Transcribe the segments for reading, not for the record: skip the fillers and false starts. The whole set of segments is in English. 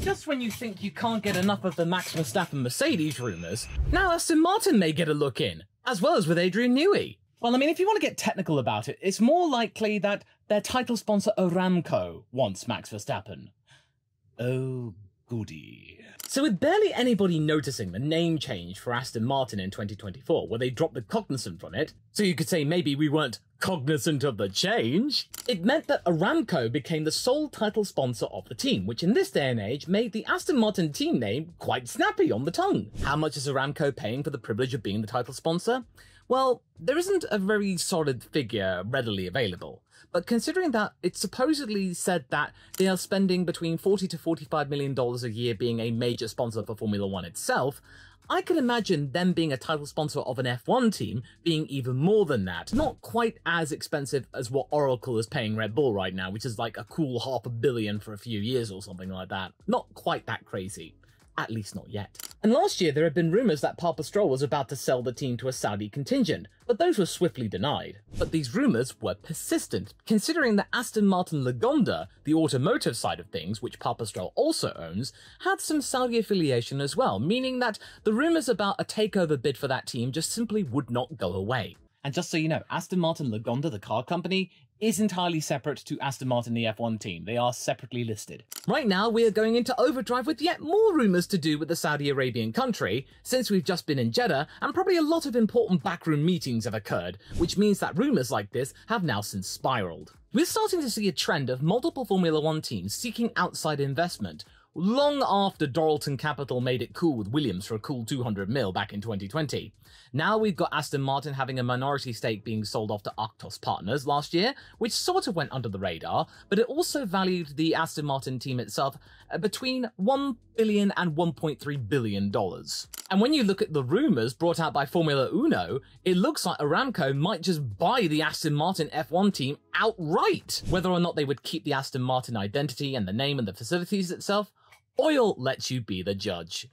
just when you think you can't get enough of the Max Verstappen Mercedes rumours, now Aston Martin may get a look in, as well as with Adrian Newey. Well, I mean, if you want to get technical about it, it's more likely that their title sponsor Aramco wants Max Verstappen. Oh, goody. So with barely anybody noticing the name change for Aston Martin in 2024, where they dropped the cognizant from it, so you could say maybe we weren't cognizant of the change, it meant that Aramco became the sole title sponsor of the team, which in this day and age made the Aston Martin team name quite snappy on the tongue. How much is Aramco paying for the privilege of being the title sponsor? Well, there isn't a very solid figure readily available, but considering that it's supposedly said that they are spending between $40 to $45 million a year being a major sponsor for Formula One itself, I can imagine them being a title sponsor of an F1 team being even more than that. Not quite as expensive as what Oracle is paying Red Bull right now, which is like a cool $500 million for a few years or something like that. Not quite that crazy. At least not yet. And last year there had been rumours that Papa Stroll was about to sell the team to a Saudi contingent, but those were swiftly denied. But these rumours were persistent, considering that Aston Martin Lagonda, the automotive side of things, which Papa Stroll also owns, had some Saudi affiliation as well, meaning that the rumours about a takeover bid for that team just simply would not go away. And just so you know, Aston Martin Lagonda, the car company, is entirely separate to Aston Martin the F1 team. They are separately listed. Right now, we are going into overdrive with yet more rumours to do with the Saudi Arabian country, since we've just been in Jeddah, and probably a lot of important backroom meetings have occurred, which means that rumours like this have now since spiralled. We're starting to see a trend of multiple Formula One teams seeking outside investment, long after Doralton Capital made it cool with Williams for a cool 200 mil back in 2020. Now we've got Aston Martin having a minority stake being sold off to Arctos Partners last year, which sort of went under the radar, but it also valued the Aston Martin team itself between $1 billion and $1.3 billion. And when you look at the rumours brought out by Formula Uno, it looks like Aramco might just buy the Aston Martin F1 team outright. Whether or not they would keep the Aston Martin identity and the name and the facilities itself, oil lets you be the judge.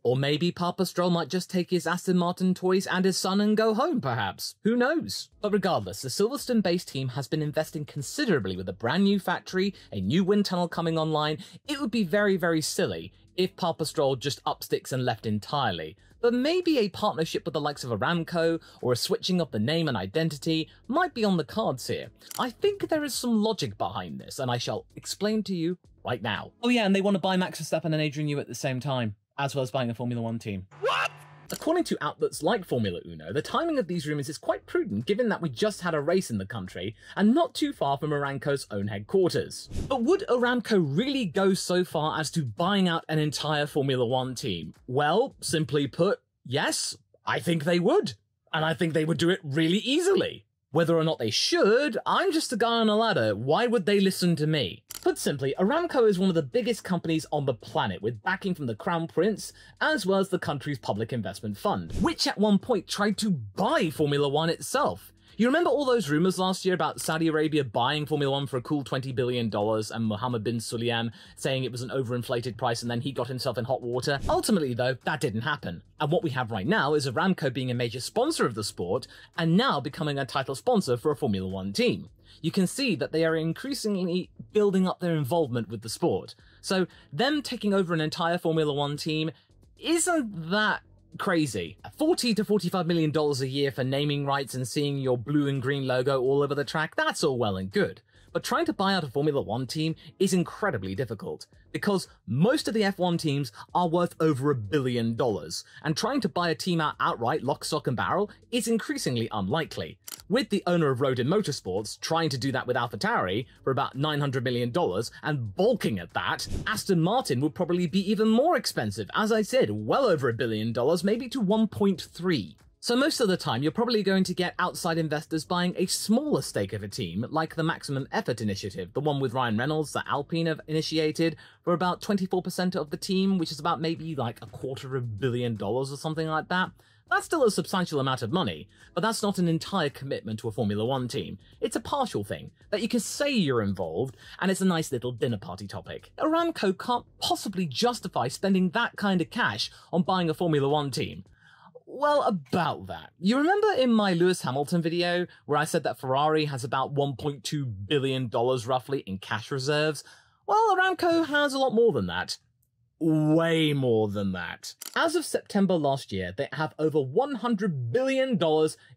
Or maybe Papa Stroll might just take his Aston Martin toys and his son and go home, perhaps. Who knows? But regardless, the Silverstone-based team has been investing considerably with a brand new factory, a new wind tunnel coming online. It would be very, very silly if Papa Stroll just up sticks and left entirely. But maybe a partnership with the likes of Aramco, or a switching of the name and identity, might be on the cards here. I think there is some logic behind this, and I shall explain to you right now. Oh yeah, and they want to buy Max Verstappen and Adrian Newey at the same time, as well as buying a Formula One team. What? According to outlets like Formula Uno, the timing of these rumours is quite prudent given that we just had a race in the country and not too far from Aramco's own headquarters. But would Aramco really go so far as to buying out an entire Formula One team? Well, simply put, yes, I think they would. And I think they would do it really easily. Whether or not they should, I'm just a guy on a ladder. Why would they listen to me? Put simply, Aramco is one of the biggest companies on the planet, with backing from the Crown Prince, as well as the country's public investment fund, which at one point tried to buy Formula One itself. You remember all those rumours last year about Saudi Arabia buying Formula One for a cool $20 billion and Mohammed bin Sulayem saying it was an overinflated price and then he got himself in hot water? Ultimately though, that didn't happen. And what we have right now is Aramco being a major sponsor of the sport and now becoming a title sponsor for a Formula One team. You can see that they are increasingly building up their involvement with the sport. So them taking over an entire Formula One team isn't that crazy. $40 to $45 million a year for naming rights and seeing your blue and green logo all over the track, that's all well and good. But trying to buy out a Formula One team is incredibly difficult, because most of the F1 teams are worth over $1 billion, and trying to buy a team out outright, lock, stock and barrel, is increasingly unlikely. With the owner of Rodin Motorsports trying to do that with AlphaTauri for about $900 million and balking at that, Aston Martin would probably be even more expensive, as I said, well over $1 billion, maybe to 1.3. So most of the time, you're probably going to get outside investors buying a smaller stake of a team, like the Maximum Effort Initiative, the one with Ryan Reynolds that Alpine have initiated, for about 24% of the team, which is about maybe like $250 million or something like that. That's still a substantial amount of money, but that's not an entire commitment to a Formula One team. It's a partial thing, that you can say you're involved, and it's a nice little dinner party topic. Aramco can't possibly justify spending that kind of cash on buying a Formula One team. Well, about that. You remember in my Lewis Hamilton video where I said that Ferrari has about $1.2 billion roughly in cash reserves? Well, Aramco has a lot more than that. Way more than that. As of September last year, they have over $100 billion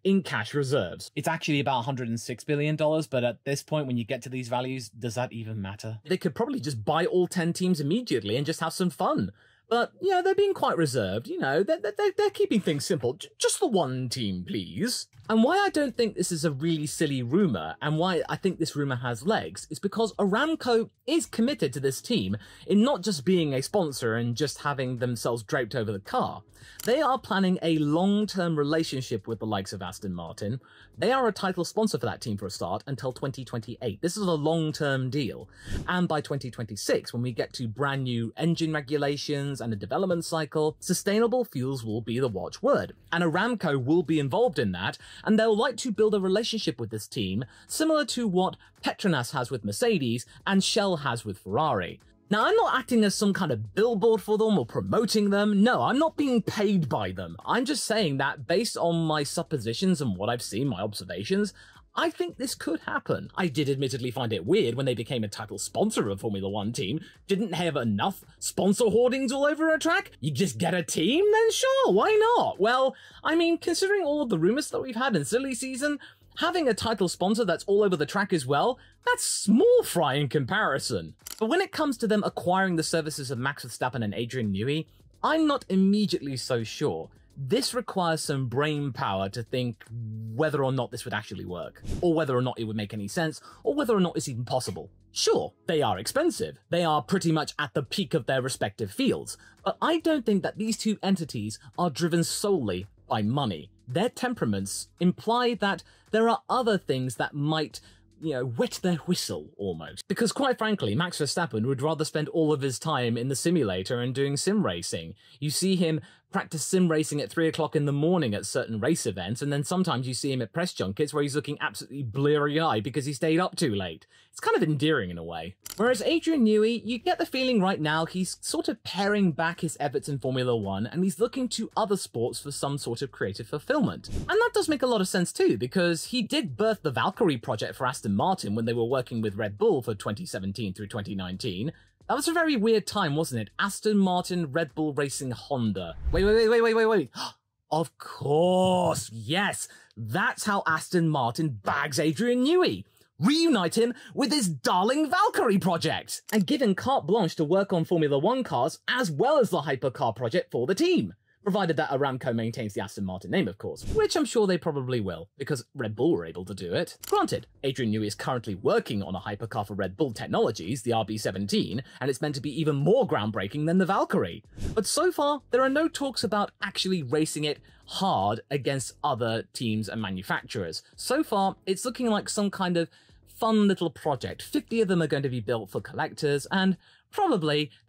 in cash reserves. It's actually about $106 billion, but at this point, when you get to these values, does that even matter? They could probably just buy all 10 teams immediately and just have some fun. But, they're being quite reserved, they're keeping things simple. Just the one team, please. And why I don't think this is a really silly rumour, and why I think this rumour has legs, is because Aramco is committed to this team in not just being a sponsor and just having themselves draped over the car. They are planning a long-term relationship with the likes of Aston Martin. They are a title sponsor for that team for a start until 2028. This is a long-term deal. And by 2026, when we get to brand new engine regulations and a development cycle, sustainable fuels will be the watchword. And Aramco will be involved in that, and they'll like to build a relationship with this team, similar to what Petronas has with Mercedes and Shell has with Ferrari. Now, I'm not acting as some kind of billboard for them or promoting them. No, I'm not being paid by them. I'm just saying that based on my suppositions and what I've seen, my observations, I think this could happen. I did admittedly find it weird when they became a title sponsor of a Formula One team. Didn't have enough sponsor hoardings all over a track? You just get a team? Then sure, why not? Well, I mean, considering all of the rumours that we've had in silly season, having a title sponsor that's all over the track as well, that's small fry in comparison. But when it comes to them acquiring the services of Max Verstappen and Adrian Newey, I'm not immediately so sure. This requires some brain power to think whether or not this would actually work, or whether or not it would make any sense, or whether or not it's even possible. Sure, they are expensive. They are pretty much at the peak of their respective fields, but I don't think that these two entities are driven solely by money. Their temperaments imply that there are other things that might, wet their whistle almost. Because quite frankly, Max Verstappen would rather spend all of his time in the simulator and doing sim racing. You see him practice sim racing at 3 o'clock in the morning at certain race events, and then sometimes you see him at press junkets where he's looking absolutely bleary-eyed because he stayed up too late. It's kind of endearing in a way. Whereas Adrian Newey, you get the feeling right now he's sort of paring back his efforts in Formula One, and he's looking to other sports for some sort of creative fulfillment. And that does make a lot of sense too, because he did birth the Valkyrie project for Aston Martin when they were working with Red Bull for 2017 through 2019. That was a very weird time, wasn't it? Aston Martin, Red Bull Racing, Honda. Wait. Of course, yes. That's how Aston Martin bags Adrian Newey. Reunite him with his darling Valkyrie project. And give him carte blanche to work on Formula One cars as well as the hypercar project for the team. Provided that Aramco maintains the Aston Martin name, of course, which I'm sure they probably will, because Red Bull were able to do it. Granted, Adrian Newey is currently working on a hypercar for Red Bull Technologies, the RB17, and it's meant to be even more groundbreaking than the Valkyrie. But so far, there are no talks about actually racing it hard against other teams and manufacturers. So far, it's looking like some kind of fun little project. 50 of them are going to be built for collectors, and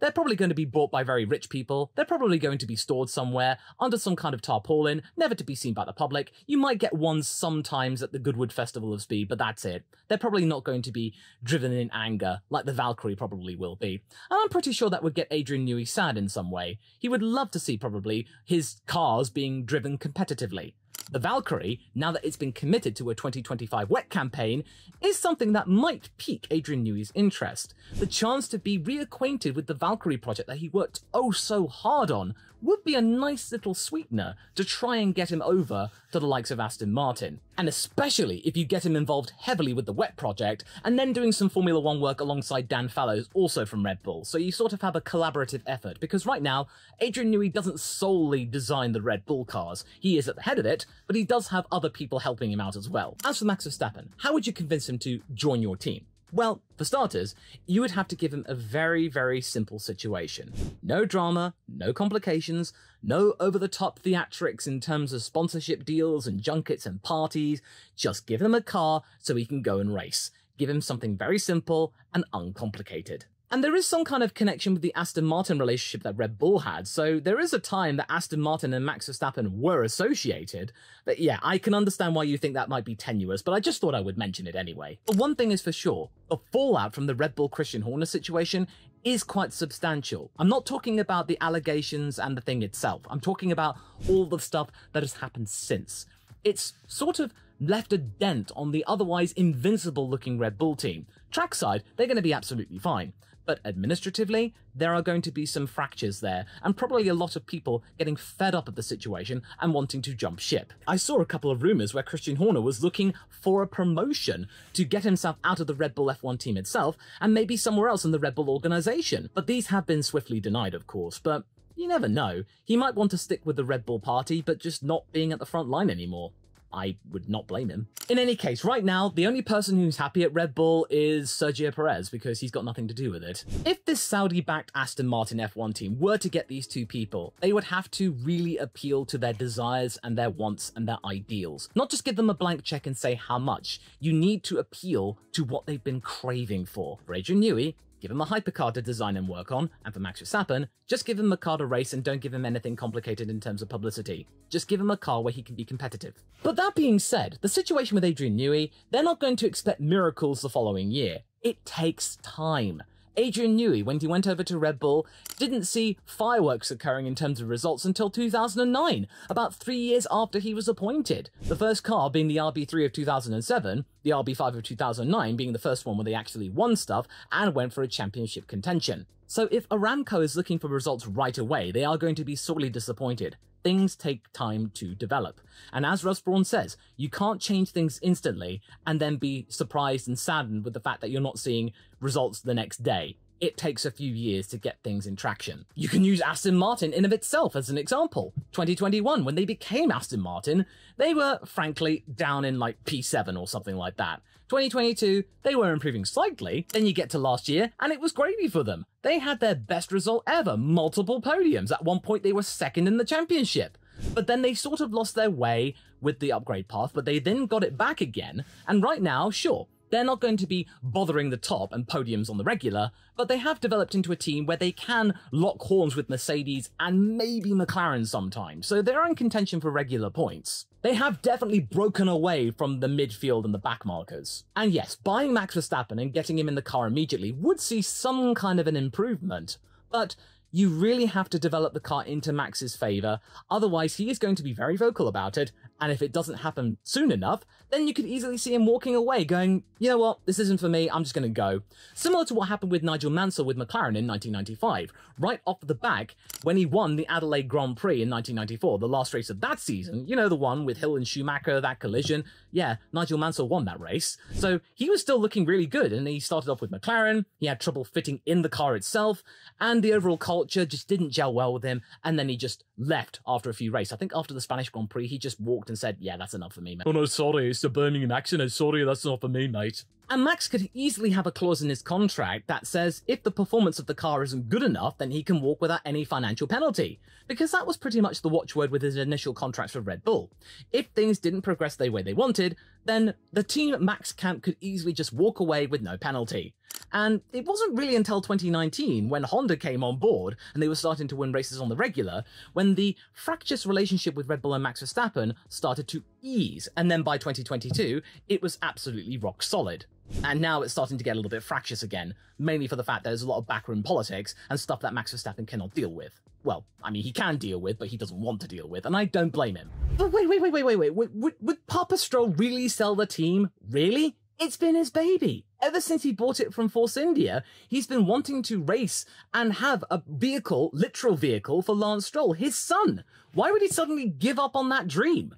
they're probably going to be bought by very rich people. They're probably going to be stored somewhere under some kind of tarpaulin, never to be seen by the public. You might get one sometimes at the Goodwood Festival of Speed, but that's it. They're probably not going to be driven in anger like the Valkyrie probably will be. And I'm pretty sure that would get Adrian Newey sad in some way. He would love to see probably his cars being driven competitively. The Valkyrie, now that it's been committed to a 2025 wet campaign, is something that might pique Adrian Newey's interest. The chance to be reacquainted with the Valkyrie project that he worked oh so hard on would be a nice little sweetener to try and get him over to the likes of Aston Martin. And especially if you get him involved heavily with the wet project, and then doing some Formula One work alongside Dan Fallows, also from Red Bull, so you sort of have a collaborative effort, because right now, Adrian Newey doesn't solely design the Red Bull cars. He is at the head of it, but he does have other people helping him out as well. As for Max Verstappen, how would you convince him to join your team? Well, for starters, you would have to give him a very, very simple situation. No drama, no complications, no over-the-top theatrics in terms of sponsorship deals and junkets and parties. Just give him a car so he can go and race. Give him something very simple and uncomplicated. And there is some kind of connection with the Aston Martin relationship that Red Bull had, so there is a time that Aston Martin and Max Verstappen were associated. But yeah, I can understand why you think that might be tenuous, but I just thought I would mention it anyway. But one thing is for sure, the fallout from the Red Bull Christian Horner situation is quite substantial. I'm not talking about the allegations and the thing itself. I'm talking about all the stuff that has happened since. It's sort of left a dent on the otherwise invincible looking Red Bull team. Trackside, they're going to be absolutely fine. but administratively, there are going to be some fractures there, and probably a lot of people getting fed up of the situation and wanting to jump ship. I saw a couple of rumours where Christian Horner was looking for a promotion to get himself out of the Red Bull F1 team itself, and maybe somewhere else in the Red Bull organisation. But these have been swiftly denied, of course, but you never know. He might want to stick with the Red Bull party, but just not being at the front line anymore. I would not blame him. In any case, right now, the only person who's happy at Red Bull is Sergio Perez, because he's got nothing to do with it. If this Saudi-backed Aston Martin F1 team were to get these two people, they would have to really appeal to their desires and their wants and their ideals. Not just give them a blank check and say how much. You need to appeal to what they've been craving for. For Adrian Newey, give him a hypercar to design and work on, and for Max Verstappen, just give him a car to race and don't give him anything complicated in terms of publicity. Just give him a car where he can be competitive. But that being said, the situation with Adrian Newey, they're not going to expect miracles the following year. It takes time. Adrian Newey, when he went over to Red Bull, didn't see fireworks occurring in terms of results until 2009, about 3 years after he was appointed. The first car being the RB3 of 2007, the RB5 of 2009 being the first one where they actually won stuff and went for a championship contention. So if Aramco is looking for results right away, they are going to be sorely disappointed. Things take time to develop. And as Russ Brawn says, you can't change things instantly and then be surprised and saddened with the fact that you're not seeing results the next day. It takes a few years to get things in traction. You can use Aston Martin in of itself as an example. 2021, when they became Aston Martin, they were frankly down in like P7 or something like that. 2022, they were improving slightly. Then you get to last year, and it was gravy for them. They had their best result ever, multiple podiums. At one point, they were second in the championship. But then they sort of lost their way with the upgrade path, but they then got it back again. And right now, sure, they're not going to be bothering the top and podiums on the regular, but they have developed into a team where they can lock horns with Mercedes and maybe McLaren sometimes, so they're in contention for regular points. They have definitely broken away from the midfield and the backmarkers. And yes, buying Max Verstappen and getting him in the car immediately would see some kind of an improvement, but you really have to develop the car into Max's favour, otherwise he is going to be very vocal about it, and if it doesn't happen soon enough, then you could easily see him walking away going, you know what, this isn't for me, I'm just going to go. Similar to what happened with Nigel Mansell with McLaren in 1995. Right off the back, when he won the Adelaide Grand Prix in 1994, the last race of that season, you know, the one with Hill and Schumacher, that collision, yeah, Nigel Mansell won that race. So he was still looking really good, and he started off with McLaren, he had trouble fitting in the car itself, and the overall culture just didn't gel well with him, and then he just left after a few races. I think after the Spanish Grand Prix, he just walked and said, yeah, that's enough for me, mate. Oh no, sorry, it's the Birmingham accent, I'm sorry, that's not for me, mate. And Max could easily have a clause in his contract that says if the performance of the car isn't good enough, then he can walk without any financial penalty. Because that was pretty much the watchword with his initial contracts for Red Bull. If things didn't progress the way they wanted, then the team at Max camp could easily just walk away with no penalty. And it wasn't really until 2019, when Honda came on board and they were starting to win races on the regular, when the fractious relationship with Red Bull and Max Verstappen started to ease. And then by 2022, it was absolutely rock solid. And now it's starting to get a little bit fractious again, mainly for the fact that there's a lot of backroom politics and stuff that Max Verstappen cannot deal with. Well, I mean, he can deal with, but he doesn't want to deal with, and I don't blame him. But wait. Would Papa Stroll really sell the team? Really? It's been his baby. Ever since he bought it from Force India, he's been wanting to race and have a vehicle, literal vehicle, for Lance Stroll, his son. Why would he suddenly give up on that dream?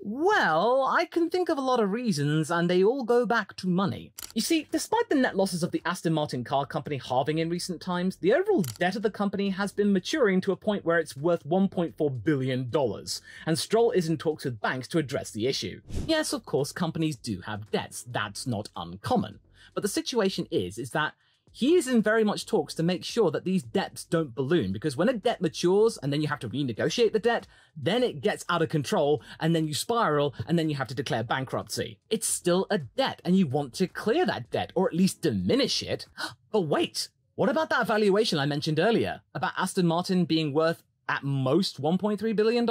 Well, I can think of a lot of reasons, and they all go back to money. You see, despite the net losses of the Aston Martin car company halving in recent times, the overall debt of the company has been maturing to a point where it's worth $1.4 billion, and Stroll is in talks with banks to address the issue. Yes, of course, companies do have debts, that's not uncommon. But the situation is that he is in very much talks to make sure that these debts don't balloon, because when a debt matures and then you have to renegotiate the debt, then it gets out of control and then you spiral and then you have to declare bankruptcy. It's still a debt and you want to clear that debt or at least diminish it. But wait, what about that valuation I mentioned earlier about Aston Martin being worth at most $1.3 billion?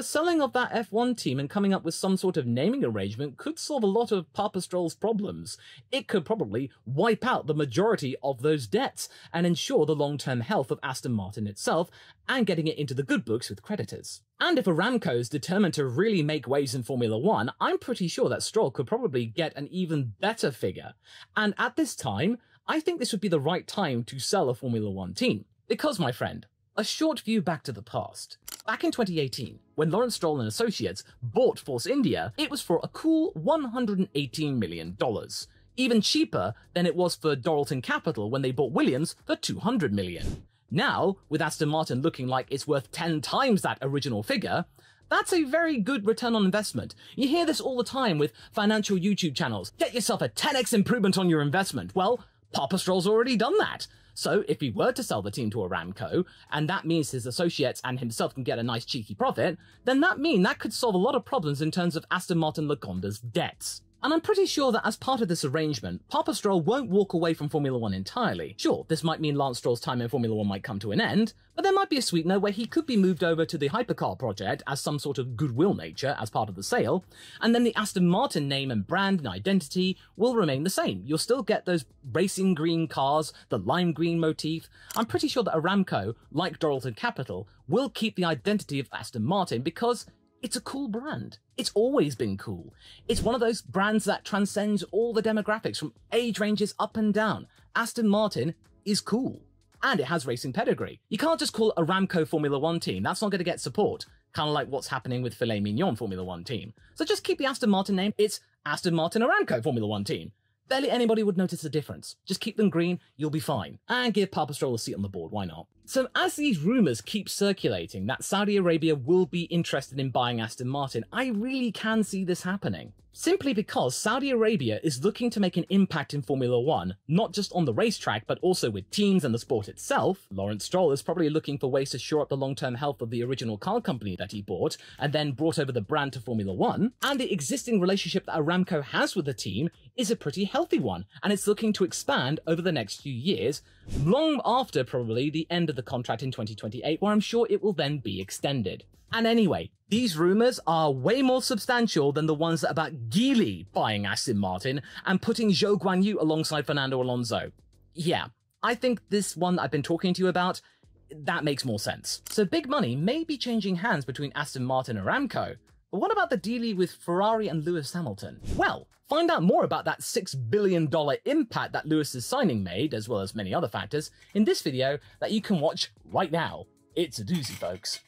Selling off that F1 team and coming up with some sort of naming arrangement could solve a lot of Papa Stroll's problems. It could probably wipe out the majority of those debts and ensure the long-term health of Aston Martin itself and getting it into the good books with creditors. And if Aramco is determined to really make waves in Formula 1, I'm pretty sure that Stroll could probably get an even better figure. And at this time, I think this would be the right time to sell a Formula One team. Because, my friend, a short view back to the past. Back in 2018, when Lawrence Stroll and Associates bought Force India, it was for a cool $118 million. Even cheaper than it was for Doralton Capital when they bought Williams for $200 million. Now, with Aston Martin looking like it's worth 10 times that original figure, that's a very good return on investment. You hear this all the time with financial YouTube channels. Get yourself a 10x improvement on your investment. Well, Papa Stroll's already done that. So if he were to sell the team to Aramco, and that means his associates and himself can get a nice cheeky profit, then that could solve a lot of problems in terms of Aston Martin Lagonda's debts. And I'm pretty sure that as part of this arrangement, Papa Stroll won't walk away from Formula One entirely. Sure, this might mean Lance Stroll's time in Formula One might come to an end, but there might be a sweetener where he could be moved over to the hypercar project as some sort of goodwill nature as part of the sale, and then the Aston Martin name and brand and identity will remain the same. You'll still get those racing green cars, the lime green motif. I'm pretty sure that Aramco, like Doralton Capital, will keep the identity of Aston Martin because it's a cool brand. It's always been cool. It's one of those brands that transcends all the demographics from age ranges up and down. Aston Martin is cool. And it has racing pedigree. You can't just call Aramco Formula One team. That's not going to get support. Kind of like what's happening with Filet Mignon Formula One team. So just keep the Aston Martin name. It's Aston Martin Aramco Formula One team. Barely anybody would notice the difference. Just keep them green, you'll be fine. And give Papa Stroll a seat on the board, why not? So as these rumours keep circulating that Saudi Arabia will be interested in buying Aston Martin, I really can see this happening. Simply because Saudi Arabia is looking to make an impact in Formula One, not just on the racetrack, but also with teams and the sport itself. Lawrence Stroll is probably looking for ways to shore up the long-term health of the original car company that he bought, and then brought over the brand to Formula One. And the existing relationship that Aramco has with the team is a pretty healthy one, and it's looking to expand over the next few years, long after probably the end of the contract in 2028, where I'm sure it will then be extended. And anyway, these rumours are way more substantial than the ones about Geely buying Aston Martin and putting Zhou Guanyu alongside Fernando Alonso. Yeah, I think this one I've been talking to you about, that makes more sense. So big money may be changing hands between Aston Martin and Aramco, but what about the dealie with Ferrari and Lewis Hamilton? Well, find out more about that $6 billion impact that Lewis's signing made, as well as many other factors, in this video that you can watch right now. It's a doozy, folks.